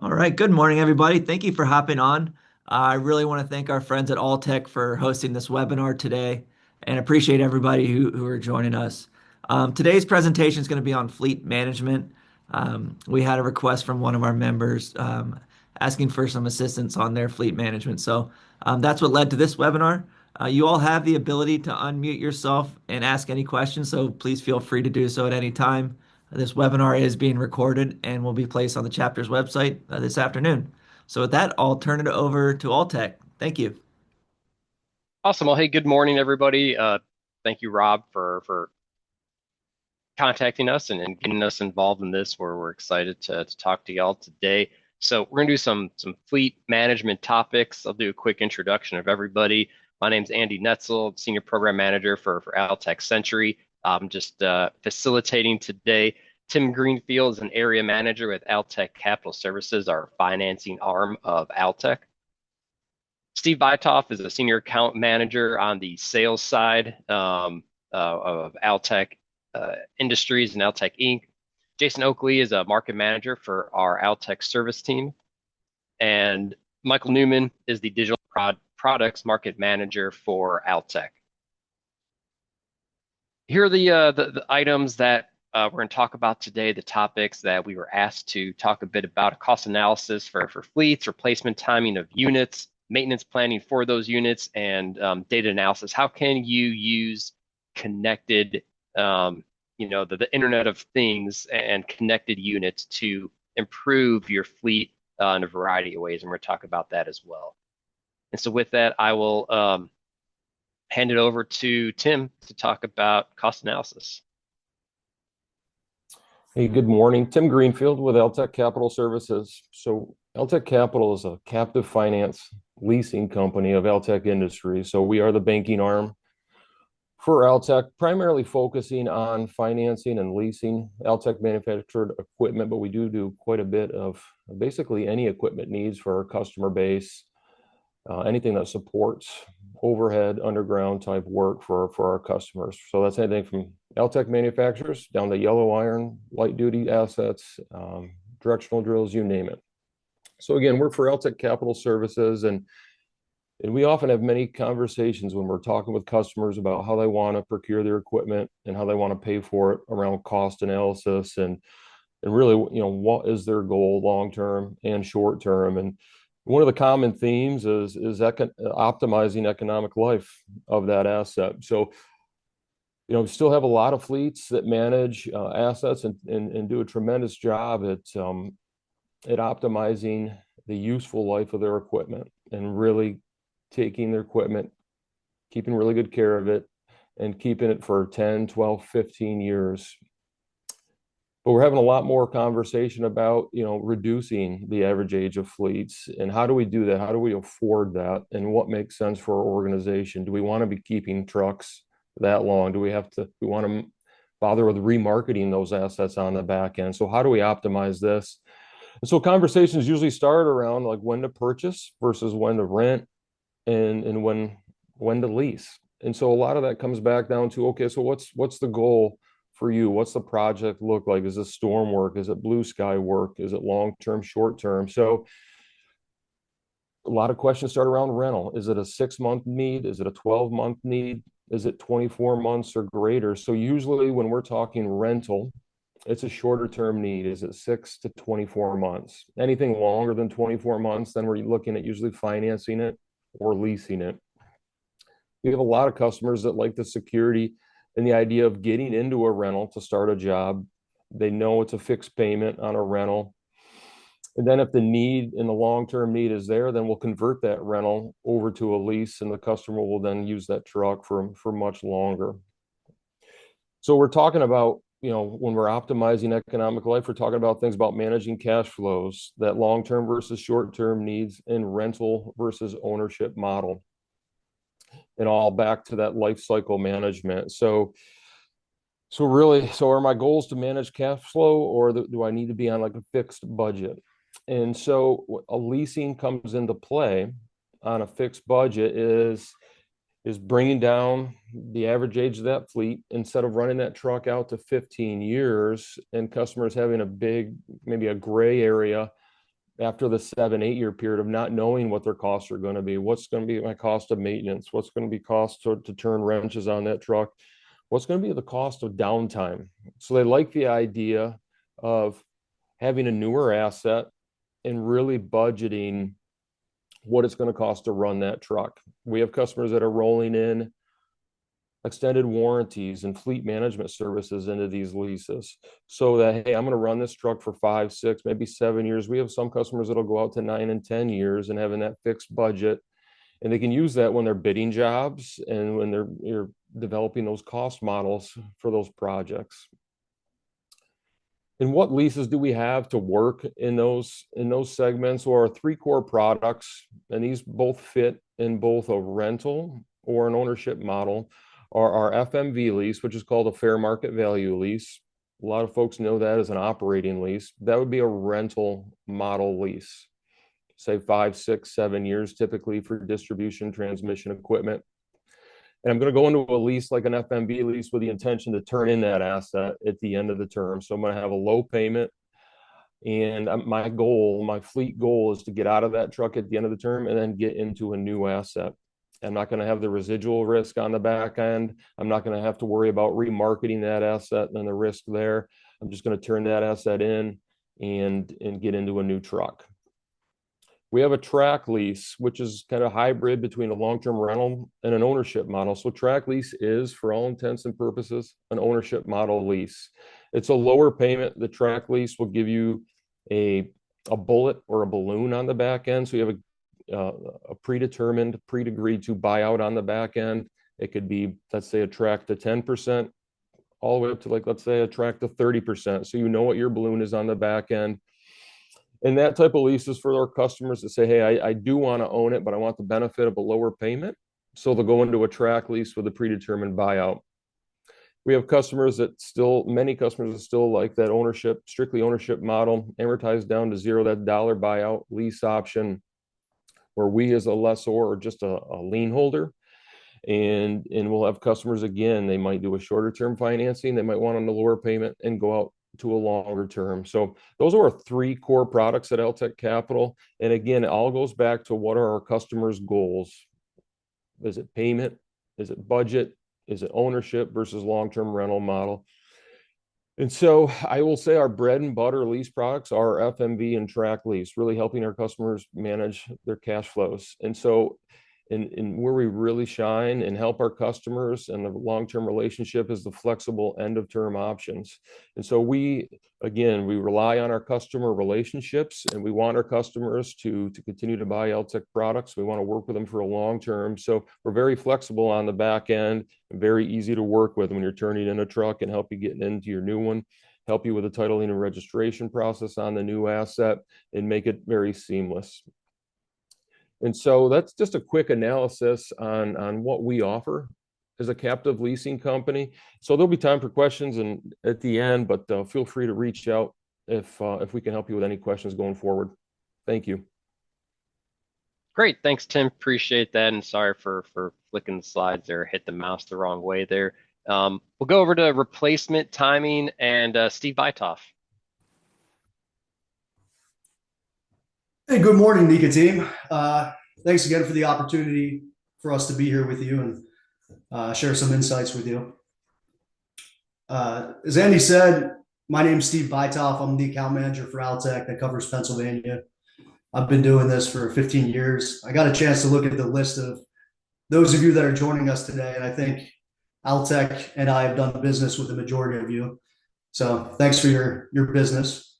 All right. Good morning, everybody. Thank you for hopping on. I really want to thank our friends at Altec for hosting this webinar today and appreciate everybody who are joining us. Today's presentation is going to be on fleet management. We had a request from one of our members asking for some assistance on their fleet management. So that's what led to this webinar. You all have the ability to unmute yourself and ask any questions, so please feel free to do so at any time. This webinar is being recorded and will be placed on the chapter's website this afternoon. So with that, I'll turn it over to Alltech. Thank you. Awesome. Well, hey, good morning, everybody. Thank you, Rob, for contacting us and getting us involved in this. We're excited to talk to y'all today. So we're gonna do some fleet management topics. I'll do a quick introduction of everybody. My name's Andy Netzel, Senior Program Manager for Altec Century. I'm just facilitating today. Tim Greenfield is an Area Manager with Altec Capital Services, our financing arm of Altec. Steve Vytoff is a Senior Account Manager on the sales side of Altec Industries and Altec Inc. Jason Oakley is a Market Manager for our Altec service team. And Michael Newman is the Digital Products Market Manager for Altec. Here are the items that we're going to talk about today, the topics that we were asked to talk a bit about: cost analysis for fleets, replacement timing of units, maintenance planning for those units, and data analysis. How can you use connected, the Internet of Things and connected units to improve your fleet in a variety of ways? And we're going to talk about that as well. And so with that, I will hand it over to Tim to talk about cost analysis. Hey, good morning. Tim Greenfield with Altec Capital Services. So Altec Capital is a captive finance leasing company of Altec Industries. So we are the banking arm for Altec, primarily focusing on financing and leasing Altec manufactured equipment, but we do quite a bit of basically any equipment needs for our customer base, anything that supports overhead, underground type work for our customers. So that's anything from Altec manufacturers down to yellow iron, light duty assets, directional drills, you name it. So again, we're for Altec Capital Services, and we often have many conversations when we're talking with customers about how they want to procure their equipment and how they want to pay for it around cost analysis and really, what is their goal long term and short term. And one of the common themes is optimizing economic life of that asset. So, we still have a lot of fleets that manage assets and do a tremendous job at optimizing the useful life of their equipment and really taking their equipment, keeping really good care of it, and keeping it for 10, 12, 15 years. But we're having a lot more conversation about, reducing the average age of fleets and how do we do that? How do we afford that? And what makes sense for our organization? Do we want to be keeping trucks that long? Do we want to bother with remarketing those assets on the back end? So how do we optimize this? And so conversations usually start around like when to purchase versus when to rent and when to lease. And so a lot of that comes back down to, okay, so what's the goal for you? What's the project look like? Is it storm work? Is it blue sky work? Is it long-term, short-term? So a lot of questions start around rental. Is it a 6-month need? Is it a 12-month need? Is it 24 months or greater? So usually when we're talking rental, it's a shorter term need. Is it 6 to 24 months? Anything longer than 24 months, then we're looking at usually financing it or leasing it. We have a lot of customers that like the security and the idea of getting into a rental to start a job. They know it's a fixed payment on a rental. And then if the need and the long-term need is there, then we'll convert that rental over to a lease and the customer will then use that truck for much longer. So we're talking about, when we're optimizing economic life, we're talking about things about managing cash flows, that long-term versus short-term needs, and rental versus ownership model. And all back to that life cycle management. So are my goals to manage cash flow, or do I need to be on like a fixed budget? And so a leasing comes into play on a fixed budget is bringing down the average age of that fleet. Instead of running that truck out to 15 years and customers having maybe a gray area after the 7-8 year period of not knowing what their costs are going to be. What's going to be my cost of maintenance? What's going to be cost to turn wrenches on that truck? What's going to be the cost of downtime? So they like the idea of having a newer asset and really budgeting what it's going to cost to run that truck. We have customers that are rolling in extended warranties and fleet management services into these leases, so that, hey, I'm going to run this truck for 5, 6, maybe 7 years. We have some customers that'll go out to 9 and 10 years and having that fixed budget, and they can use that when they're bidding jobs and when you're developing those cost models for those projects. And what leases do we have to work in those segments? Or our 3 core products, and these both fit in both a rental or an ownership model, are our FMV lease, which is called a fair market value lease. A lot of folks know that as an operating lease. That would be a rental model lease, say 5, 6, 7 years, typically for distribution transmission equipment. And I'm going to go into a lease like an FMV lease with the intention to turn in that asset at the end of the term. So I'm going to have a low payment. And my goal, my fleet goal, is to get out of that truck at the end of the term and then get into a new asset. I'm not going to have the residual risk on the back end. I'm not going to have to worry about remarketing that asset and the risk there. I'm just going to turn that asset in and get into a new truck. We have a track lease, which is kind of hybrid between a long-term rental and an ownership model. So track lease is, for all intents and purposes, an ownership model lease. It's a lower payment. The track lease will give you a bullet or a balloon on the back end. So you have a predetermined, pre-agreed to buyout on the back end. It could be, let's say, a track to 10%, all the way up to, like, let's say, a track to 30%. So you know what your balloon is on the back end. And that type of lease is for our customers that say, hey, I do want to own it, but I want the benefit of a lower payment. So they'll go into a track lease with a predetermined buyout. We have many customers that still like that ownership, strictly ownership model, amortized down to zero, that dollar buyout lease option, where we as a lessor are just a lien holder. And we'll have customers, again, they might do a shorter term financing. They might want on the lower payment and go out to a longer term. So those are our 3 core products at Altec Capital. And again, it all goes back to, what are our customers' goals? Is it payment? Is it budget? Is it ownership versus long-term rental model? And so I will say our bread and butter lease products are FMV and track lease, really helping our customers manage their cash flows. And so and where we really shine and help our customers and the long-term relationship is the flexible end of term options. And so we rely on our customer relationships, and we want our customers to continue to buy Altec products. We want to work with them for a long term. So we're very flexible on the back end and very easy to work with when you're turning in a truck, and help you get into your new one, help you with the titling and registration process on the new asset, and make it very seamless. And so that's just a quick analysis on what we offer as a captive leasing company. So there'll be time for questions at the end, but feel free to reach out if we can help you with any questions going forward. Thank you. Great, thanks, Tim. Appreciate that, and sorry for flicking the slides there. Hit the mouse the wrong way there. We'll go over to replacement timing and Steve Bytoff. Hey, good morning, NECA team. Thanks again for the opportunity for us to be here with you and share some insights with you. As Andy said, my name is Steve Bytoff. I'm the account manager for Altec that covers Pennsylvania. I've been doing this for 15 years. I got a chance to look at the list of those of you that are joining us today, and I think Altec and I have done business with the majority of you. So thanks for your business.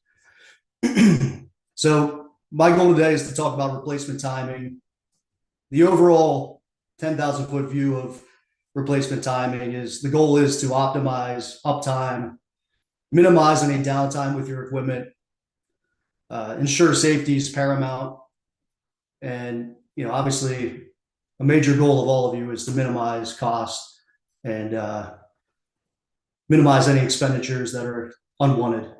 So my goal today is to talk about replacement timing. The overall 10,000 foot view of replacement timing is the goal is to optimize uptime, minimize any downtime with your equipment, ensure safety is paramount. And, obviously a major goal of all of you is to minimize costs and minimize any expenditures that are unwanted.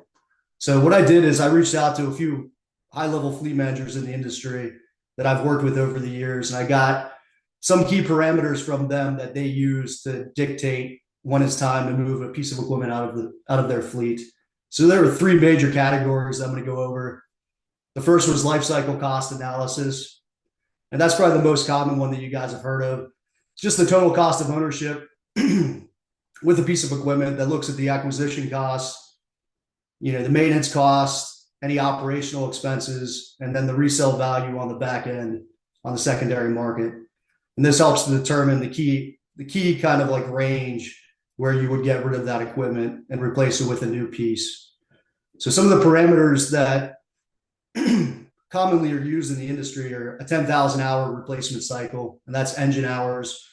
So what I did is I reached out to a few high-level fleet managers in the industry that I've worked with over the years, and I got some key parameters from them that they use to dictate when it's time to move a piece of equipment out of their fleet. So there are 3 major categories I'm going to go over. The first was life cycle cost analysis. And that's probably the most common one that you guys have heard of. It's just the total cost of ownership with a piece of equipment that looks at the acquisition costs, the maintenance costs, any operational expenses, and then the resale value on the back end on the secondary market. And this helps to determine the key kind of like range where you would get rid of that equipment and replace it with a new piece. So some of the parameters that commonly are used in the industry are a 10,000 hour replacement cycle, and that's engine hours.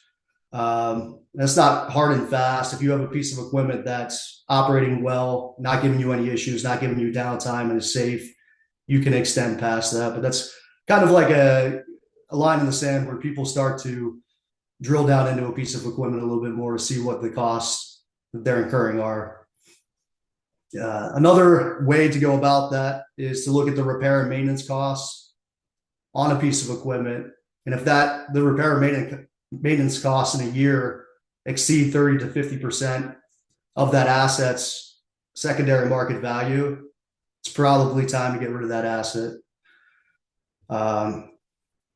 That's not hard and fast. If you have a piece of equipment that's operating well, not giving you any issues, not giving you downtime, and is safe, you can extend past that. But that's kind of like a line in the sand where people start to drill down into a piece of equipment a little bit more to see what the costs that they're incurring are. Another way to go about that is to look at the repair and maintenance costs on a piece of equipment. And if the repair and maintenance costs in a year exceed 30 to 50% of that asset's secondary market value, it's probably time to get rid of that asset. And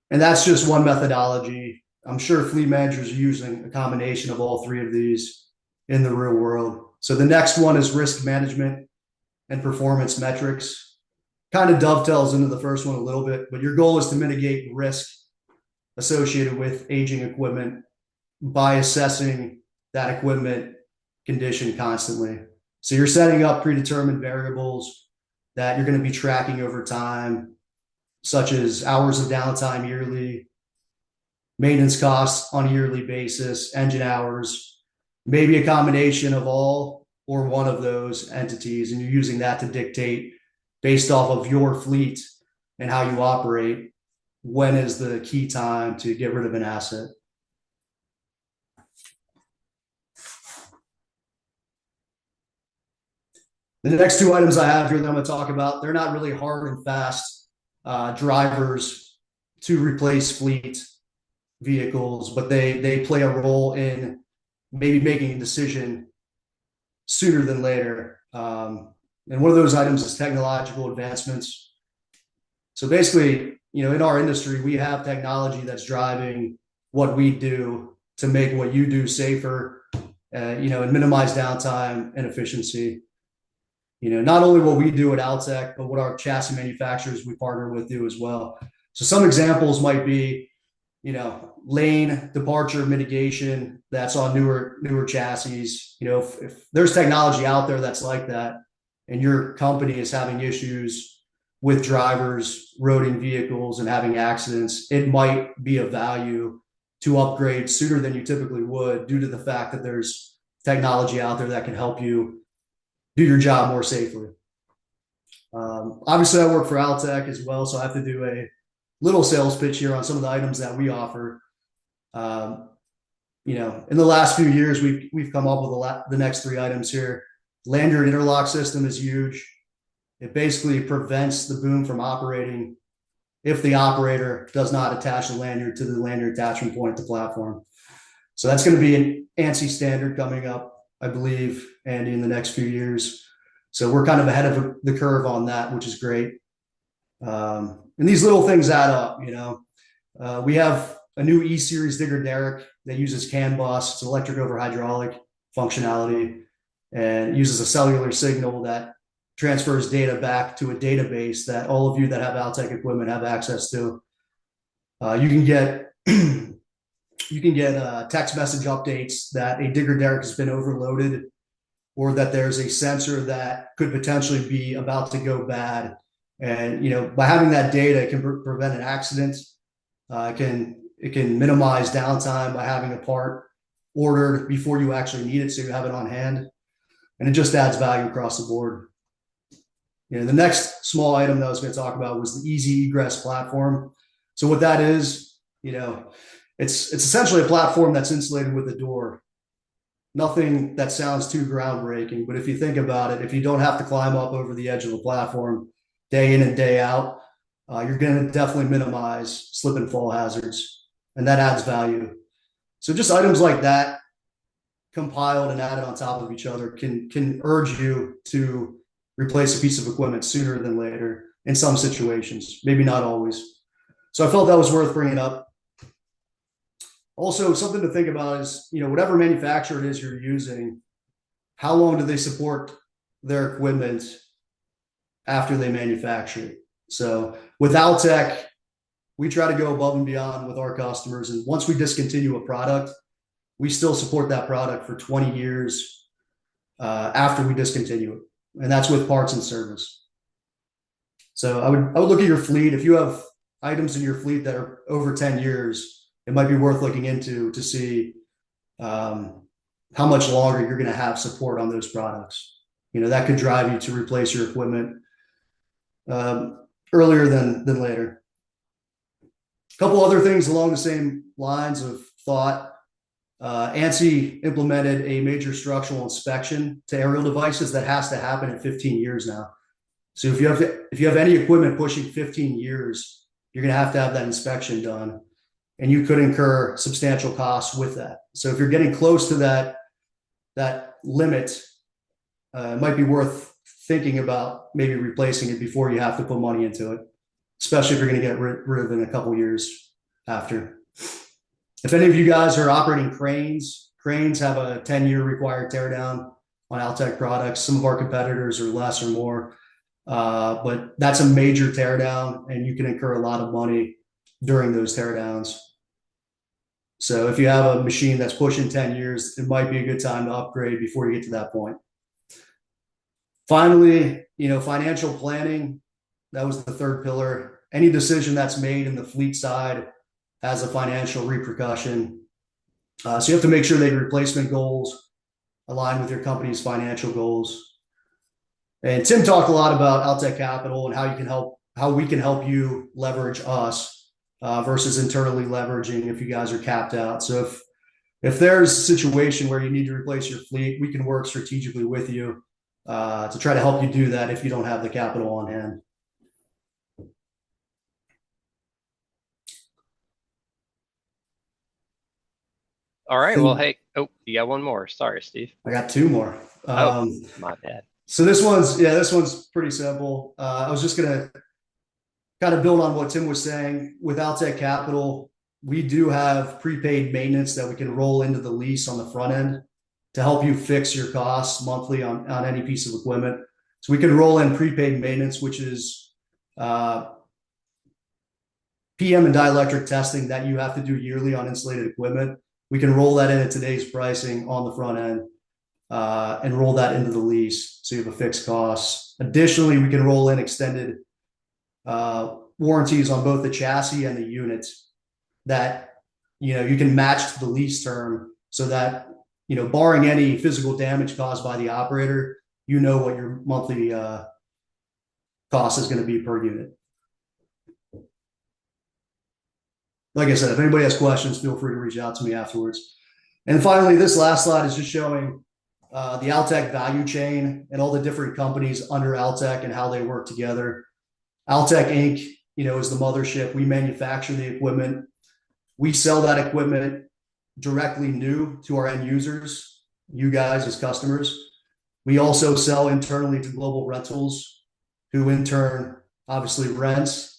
that's just one methodology. I'm sure fleet managers are using a combination of all three of these in the real world. So the next one is risk management and performance metrics. Kind of dovetails into the first one a little bit, but your goal is to mitigate risk associated with aging equipment by assessing that equipment condition constantly. So you're setting up predetermined variables that you're going to be tracking over time, such as hours of downtime yearly, maintenance costs on a yearly basis, engine hours, maybe a combination of all or one of those entities. And you're using that to dictate, based off of your fleet and how you operate, when is the key time to get rid of an asset. The next two items I have here that I'm going to talk about, they're not really hard and fast drivers to replace fleet vehicles, but they play a role in maybe making a decision sooner than later. And one of those items is technological advancements. So basically, in our industry, we have technology that's driving what we do to make what you do safer, and minimize downtime and efficiency. Not only what we do at Altec, but what our chassis manufacturers we partner with do as well. So some examples might be, lane departure mitigation that's on newer chassis. If there's technology out there that's like that, and your company is having issues with drivers roading vehicles and having accidents, it might be of value to upgrade sooner than you typically would, due to the fact that there's technology out there that can help you do your job more safely. Obviously, I work for Altec as well, so I have to do a little sales pitch here on some of the items that we offer. In the last few years, we've come up with the next three items here. Lanyard interlock system is huge. It basically prevents the boom from operating if the operator does not attach the lanyard to the lanyard attachment point at the platform. So that's going to be an ANSI standard coming up, I believe, Andy, in the next few years. So we're kind of ahead of the curve on that, which is great. And these little things add up. We have a new E-Series digger derrick that uses CAN bus. It's electric over hydraulic functionality, and uses a cellular signal that transfers data back to a database that all of you that have Altec equipment have access to. You can get text message updates that a digger derrick has been overloaded, or that there's a sensor that could potentially be about to go bad. And by having that data, it can prevent an accident. It can minimize downtime by having a part ordered before you actually need it, so you have it on hand. And it just adds value across the board. The next small item that I was going to talk about was the easy egress platform. So what that is, it's essentially a platform that's insulated with a door. Nothing that sounds too groundbreaking, but if you think about it, if you don't have to climb up over the edge of the platform day in and day out, you're going to definitely minimize slip and fall hazards, and that adds value. So just items like that, compiled and added on top of each other, can urge you to replace a piece of equipment sooner than later. in some situations, maybe not always. So I felt that was worth bringing up. Also, something to think about is, whatever manufacturer it is you're using, how long do they support their equipment after they manufacture it? So with Altec, we try to go above and beyond with our customers. And once we discontinue a product, we still support that product for 20 years after we discontinue it. And that's with parts and service. So I would look at your fleet. If you have items in your fleet that are over 10 years, it might be worth looking into to see how much longer you're going to have support on those products. That could drive you to replace your equipment earlier than later. A couple other things along the same lines of thought. ANSI implemented a major structural inspection to aerial devices that has to happen at 15 years now. So if you have any equipment pushing 15 years, you're going to have that inspection done, and you could incur substantial costs with that. So if you're getting close to that limit, it might be worth thinking about maybe replacing it before you have to put money into it, especially if you're going to get rid of it in a couple years after. If any of you guys are operating cranes have a 10-year required teardown on Altec products. Some of our competitors are less or more, but that's a major teardown, and you can incur a lot of money during those teardowns. So if you have a machine that's pushing 10 years, it might be a good time to upgrade before you get to that point. Finally, financial planning, that was the third pillar. Any decision that's made in the fleet side has a financial repercussion. So you have to make sure that your replacement goals align with your company's financial goals. And Tim talked a lot about Altec Capital and how we can help you leverage us versus internally leveraging if you guys are capped out. So if there's a situation where you need to replace your fleet, we can work strategically with you to try to help you do that if you don't have the capital on hand. All right. Well, hey, you got one more. Sorry, Steve. I got two more. My bad. So this one's pretty simple. I was just gonna kind of build on what Tim was saying. With Altec Capital, we do have prepaid maintenance that we can roll into the lease on the front end to help you fix your costs monthly on any piece of equipment. So we can roll in prepaid maintenance, which is PM and dielectric testing that you have to do yearly on insulated equipment. We can roll that in at today's pricing on the front end and roll that into the lease, so you have a fixed cost. Additionally, we can roll in extended warranties on both the chassis and the unit that you can match to the lease term, so that barring any physical damage caused by the operator, what your monthly cost is going to be per unit. Like I said, if anybody has questions, feel free to reach out to me afterwards. And finally, this last slide is just showing the Altec value chain and all the different companies under Altec and how they work together. Altec Inc., is the mothership. We manufacture the equipment. We sell that equipment directly new to our end users, you guys as customers. We also sell internally to Global Rentals, who in turn obviously rents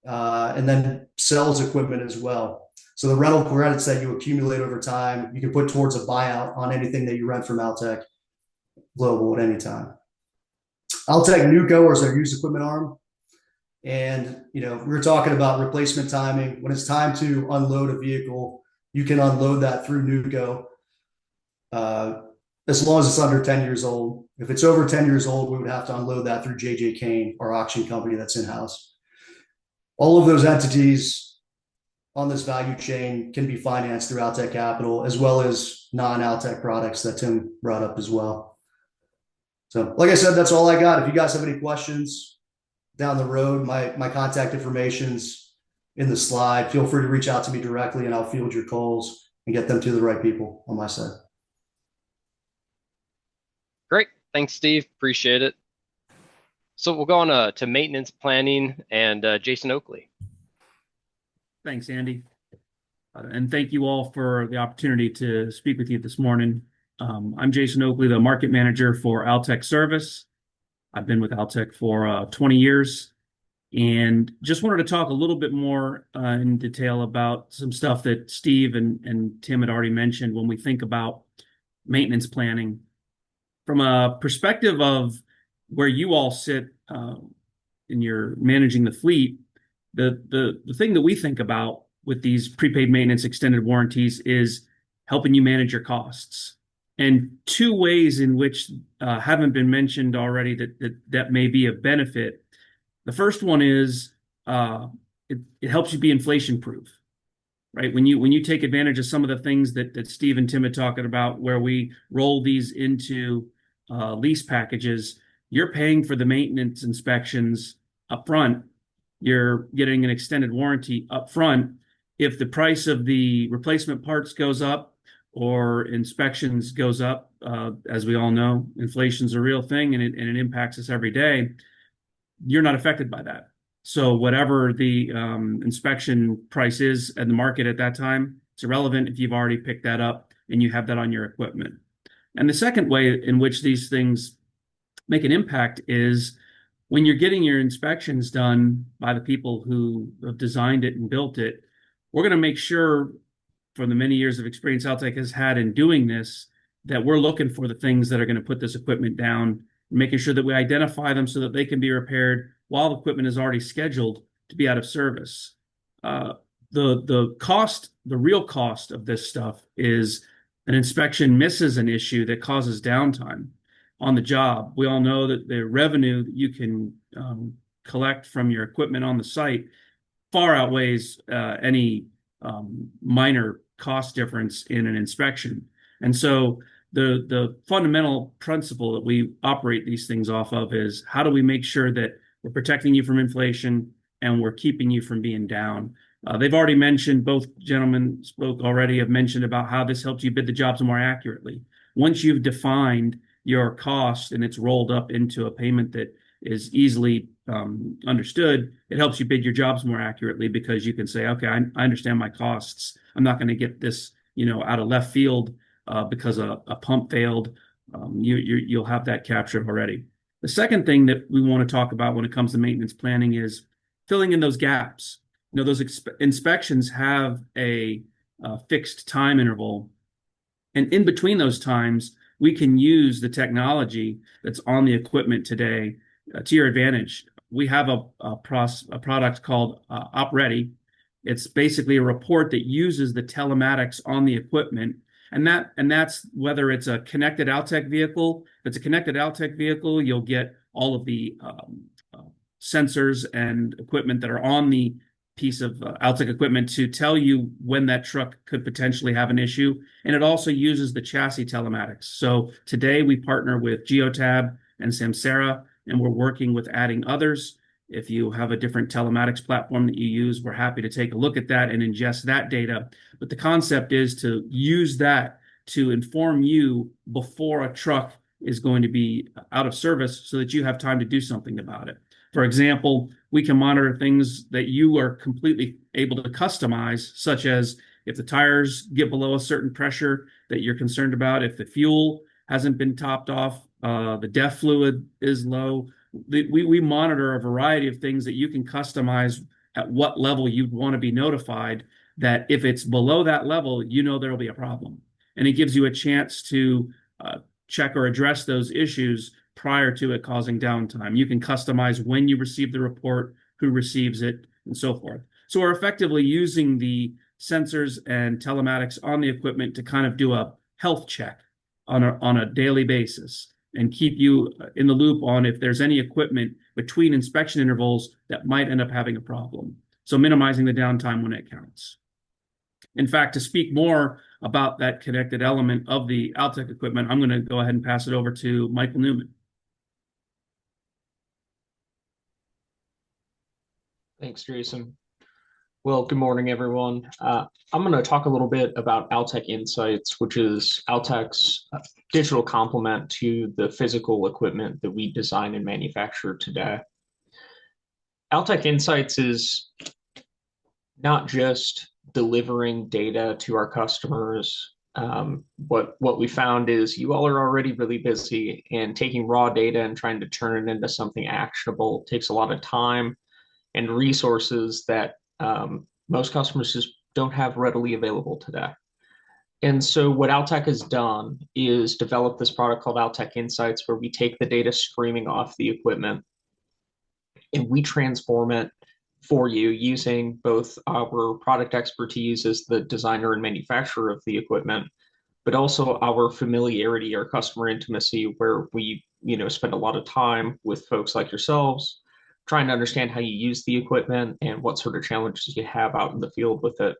and then sells equipment as well. So the rental credits that you accumulate over time, you can put towards a buyout on anything that you rent from Altec Global at any time. Altec NECA is our used equipment arm. And, we were talking about replacement timing. When it's time to unload a vehicle, you can unload that through NECA as long as it's under 10 years old. If it's over 10 years old, we would have to unload that through J.J. Kane, our auction company that's in-house. All of those entities on this value chain can be financed through Altec Capital, as well as non-Altec products that Tim brought up as well. So like I said, that's all I got. If you guys have any questions down the road, my contact information's in the slide. Feel free to reach out to me directly, and I'll field your calls and get them to the right people on my side. Great. Thanks, Steve. Appreciate it. So we'll go on to maintenance planning and Jason Oakley. Thanks, Andy. And thank you all for the opportunity to speak with you this morning. I'm Jason Oakley, the market manager for Altec Service. I've been with Altec for 20 years. And just wanted to talk a little bit more in detail about some stuff that Steve and Tim had already mentioned when we think about maintenance planning from a perspective of where you all sit in your managing the fleet. The thing that we think about with these prepaid maintenance extended warranties is helping you manage your costs. And two ways in which haven't been mentioned already that may be a benefit. The first one is it helps you be inflation proof, right? When you take advantage of some of the things that Steve and Tim are talking about, where we roll these into lease packages, you're paying for the maintenance inspections up front. You're getting an extended warranty up front. If the price of the replacement parts goes up or inspections goes up, as we all know, inflation's a real thing and it impacts us every day. You're not affected by that. So whatever the inspection price is at the market at that time, it's irrelevant if you've already picked that up and you have that on your equipment. And the second way in which these things make an impact is when you're getting your inspections done by the people who have designed it and built it, we're going to make sure, from the many years of experience Altec has had in doing this, that we're looking for the things that are going to put this equipment down, making sure that we identify them so that they can be repaired while the equipment is already scheduled to be out of service. The cost, the real cost of this stuff is an inspection misses an issue that causes downtime on the job. We all know that the revenue that you can collect from your equipment on the site far outweighs any minor cost difference in an inspection. And so the fundamental principle that we operate these things off of is how do we make sure that we're protecting you from inflation and we're keeping you from being down. They've already mentioned, both gentlemen spoke already, have mentioned about how this helps you bid the jobs more accurately. Once you've defined your cost and it's rolled up into a payment that is easily understood, it helps you bid your jobs more accurately because you can say, okay, I understand my costs. I'm not going to get this, out of left field because a pump failed. You'll have that captured already. The second thing that we want to talk about when it comes to maintenance planning is filling in those gaps. Those inspections have a fixed time interval. And in between those times, we can use the technology that's on the equipment today to your advantage. We have a product called OpReady. It's basically a report that uses the telematics on the equipment. And that's whether it's a connected Altec vehicle. If it's a connected Altec vehicle, you'll get all of the sensors and equipment that are on the piece of Altec equipment to tell you when that truck could potentially have an issue. And it also uses the chassis telematics. So today we partner with Geotab and Samsara, and we're working with adding others. If you have a different telematics platform that you use, we're happy to take a look at that and ingest that data. But the concept is to use that to inform you before a truck is going to be out of service so that you have time to do something about it. For example, we can monitor things that you are completely able to customize, such as if the tires get below a certain pressure that you're concerned about, if the fuel hasn't been topped off, the DEF fluid is low. We monitor a variety of things that you can customize at what level you'd want to be notified, that if it's below that level, there will be a problem. And it gives you a chance to check or address those issues prior to it causing downtime. You can customize when you receive the report, who receives it, and so forth. So we're effectively using the sensors and telematics on the equipment to kind of do a health check on a daily basis and keep you in the loop on if there's any equipment between inspection intervals that might end up having a problem. So minimizing the downtime when it counts. In fact, to speak more about that connected element of the Altec equipment, I'm going to go ahead and pass it over to Michael Newman. Thanks, Jason. Well, good morning, everyone. I'm going to talk a little bit about Altec Insights, which is Altec's digital complement to the physical equipment that we design and manufacture today. Altec Insights is not just delivering data to our customers. What we found is you all are already really busy, and taking raw data and trying to turn it into something actionable takes a lot of time and resources that most customers just don't have readily available today. And so what Altec has done is develop this product called Altec Insights, where we take the data streaming off the equipment and we transform it for you using both our product expertise as the designer and manufacturer of the equipment, but also our familiarity, our customer intimacy, where we, spend a lot of time with folks like yourselves, trying to understand how you use the equipment and what sort of challenges you have out in the field with it,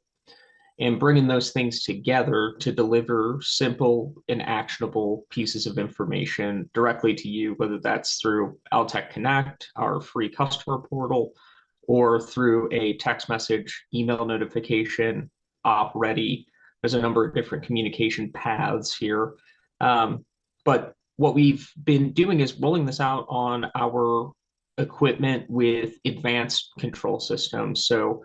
and bringing those things together to deliver simple and actionable pieces of information directly to you, whether that's through Altec Connect, our free customer portal, or through a text message, email notification, op ready. There's a number of different communication paths here. But what we've been doing is rolling this out on our equipment with advanced control systems. So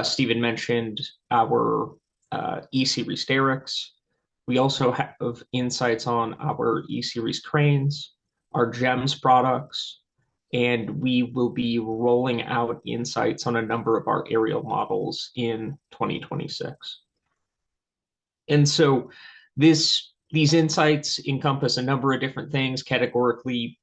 Stephen mentioned our E-Series derricks. We also have insights on our E-Series cranes, our GEMS products, and we will be rolling out insights on a number of our aerial models in 2026. And so these insights encompass a number of different things, categorically,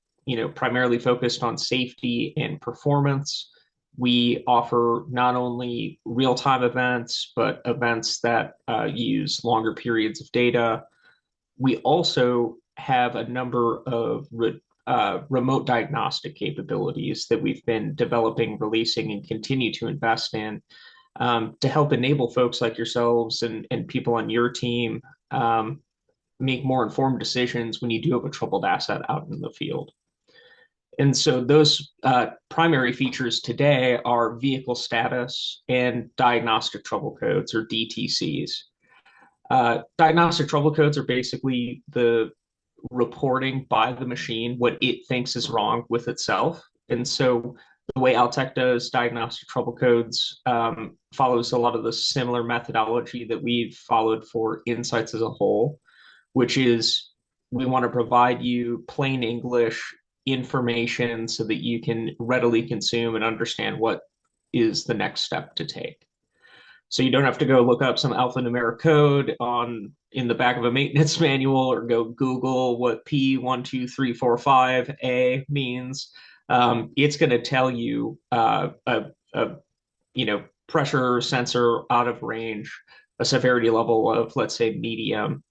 primarily focused on safety and performance. We offer not only real-time events, but events that use longer periods of data. We also have a number of remote diagnostic capabilities that we've been developing, releasing, and continue to invest in to help enable folks like yourselves and people on your team make more informed decisions when you do have a troubled asset out in the field. And so those primary features today are vehicle status and diagnostic trouble codes, or DTCs. Diagnostic trouble codes are basically the reporting by the machine what it thinks is wrong with itself. And so the way Altec does diagnostic trouble codes follows a lot of the similar methodology that we've followed for Insights as a whole, which is we want to provide you plain English information so that you can readily consume and understand what is the next step to take. So you don't have to go look up some alphanumeric code in the back of a maintenance manual, or go Google what P12345A means. It's going to tell you a pressure sensor out of range, a severity level of, let's say, medium,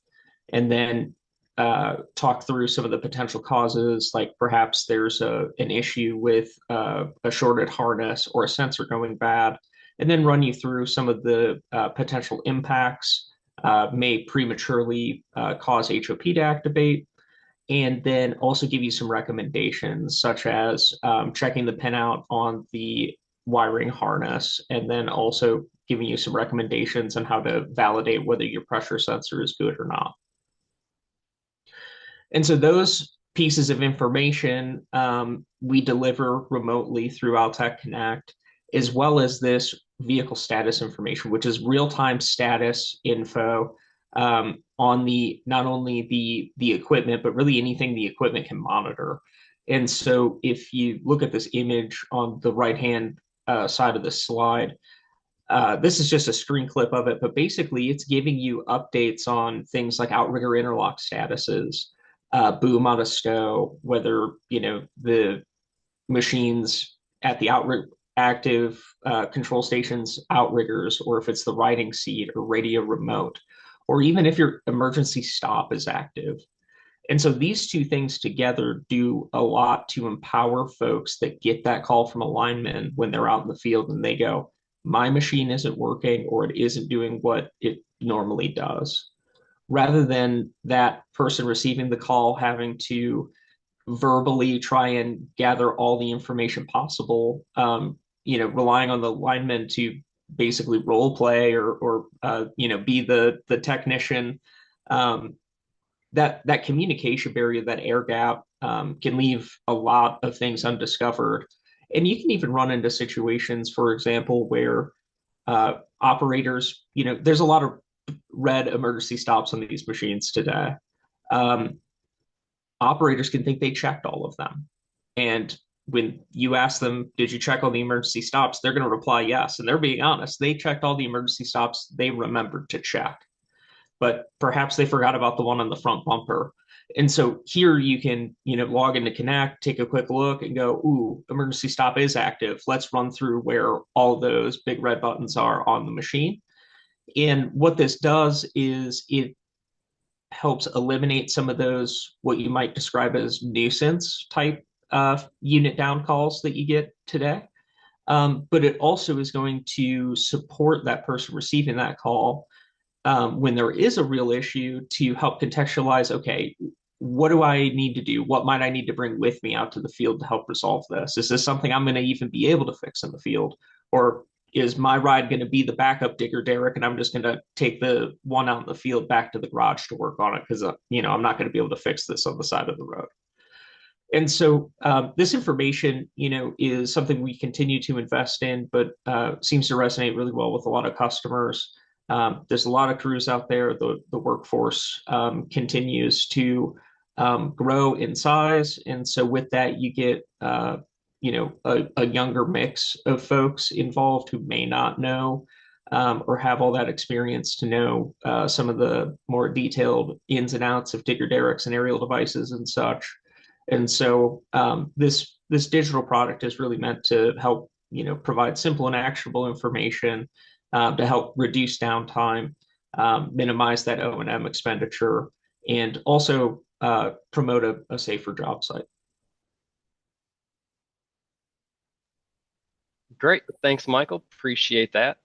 and then talk through some of the potential causes, like perhaps there's an issue with a shorted harness or a sensor going bad, and then run you through some of the potential impacts, may prematurely cause HOP to activate, and then also give you some recommendations, such as checking the pinout on the wiring harness, and then also giving you some recommendations on how to validate whether your pressure sensor is good or not. And so those pieces of information we deliver remotely through Altec Connect, as well as this vehicle status information, which is real-time status info on not only the equipment, but really anything the equipment can monitor. And so if you look at this image on the right-hand side of the slide, this is just a screen clip of it, but basically it's giving you updates on things like outrigger interlock statuses, boom out of stow, whether the machines at the active control stations outriggers, or if it's the riding seat or radio remote, or even if your emergency stop is active. And so these two things together do a lot to empower folks that get that call from a lineman when they're out in the field and they go, my machine isn't working, or it isn't doing what it normally does, rather than that person receiving the call having to verbally try and gather all the information possible, relying on the lineman to basically role play or be the technician. That communication barrier, that air gap, can leave a lot of things undiscovered. And you can even run into situations, for example, where operators, there's a lot of red emergency stops on these machines today. Operators can think they checked all of them. And when you ask them, did you check all the emergency stops? They're going to reply yes. And they're being honest. They checked all the emergency stops they remembered to check, but perhaps they forgot about the one on the front bumper. And so here you can, log into Connect, take a quick look and go, ooh, emergency stop is active. Let's run through where all those big red buttons are on the machine. And what this does is it helps eliminate some of those, what you might describe as nuisance type unit down calls that you get today. But it also is going to support that person receiving that call when there is a real issue to help contextualize, okay, what do I need to do? What might I need to bring with me out to the field to help resolve this? Is this something I'm going to even be able to fix in the field? Or is my ride going to be the backup digger derrick and I'm just going to take the one out in the field back to the garage to work on it because, I'm not going to be able to fix this on the side of the road. And so this information, is something we continue to invest in, but seems to resonate really well with a lot of customers. There's a lot of crews out there. The workforce continues to grow in size, and so with that, you get a younger mix of folks involved who may not know or have all that experience to know some of the more detailed ins and outs of digger derricks and aerial devices and such. And so this digital product is really meant to help provide simple and actionable information to help reduce downtime, minimize that O&M expenditure, and also promote a safer job site. Great. Thanks, Michael. Appreciate that.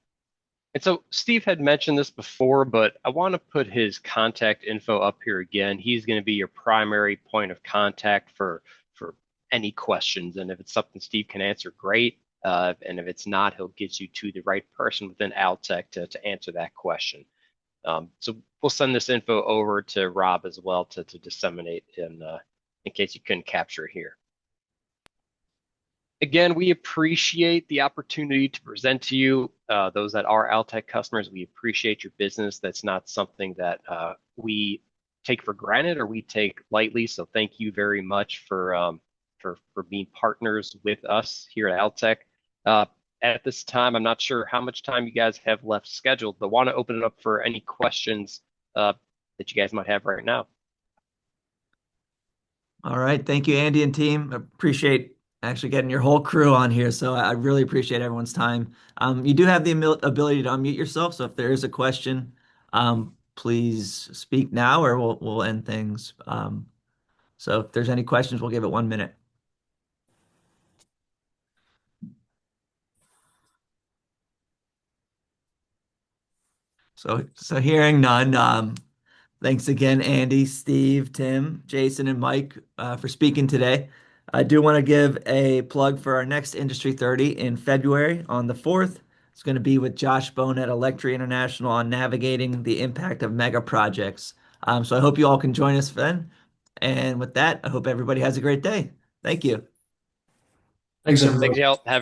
And so Steve had mentioned this before, but I want to put his contact info up here again. He's going to be your primary point of contact for any questions. And if it's something Steve can answer, great. And if it's not, he'll get you to the right person within Altec to answer that question. So we'll send this info over to Rob as well to disseminate in case you couldn't capture it here. Again, we appreciate the opportunity to present to you, those that are Altec customers. We appreciate your business. That's not something that we take for granted or we take lightly. So thank you very much for being partners with us here at Altec. At this time, I'm not sure how much time you guys have left scheduled, but want to open it up for any questions that you guys might have right now. All right. Thank you, Andy and team. Appreciate actually getting your whole crew on here. So I really appreciate everyone's time. You do have the ability to unmute yourself. So if there is a question, please speak now or we'll end things. So if there's any questions, we'll give it 1 minute. So hearing none, thanks again, Andy, Steve, Tim, Jason, and Mike for speaking today. I do want to give a plug for our next Industry 30 in February on the 4th. It's going to be with Josh Bone at Electri International on navigating the impact of mega projects. So I hope you all can join us then. And with that, I hope everybody has a great day. Thank you. Thanks, everybody. Thanks, y'all. Have a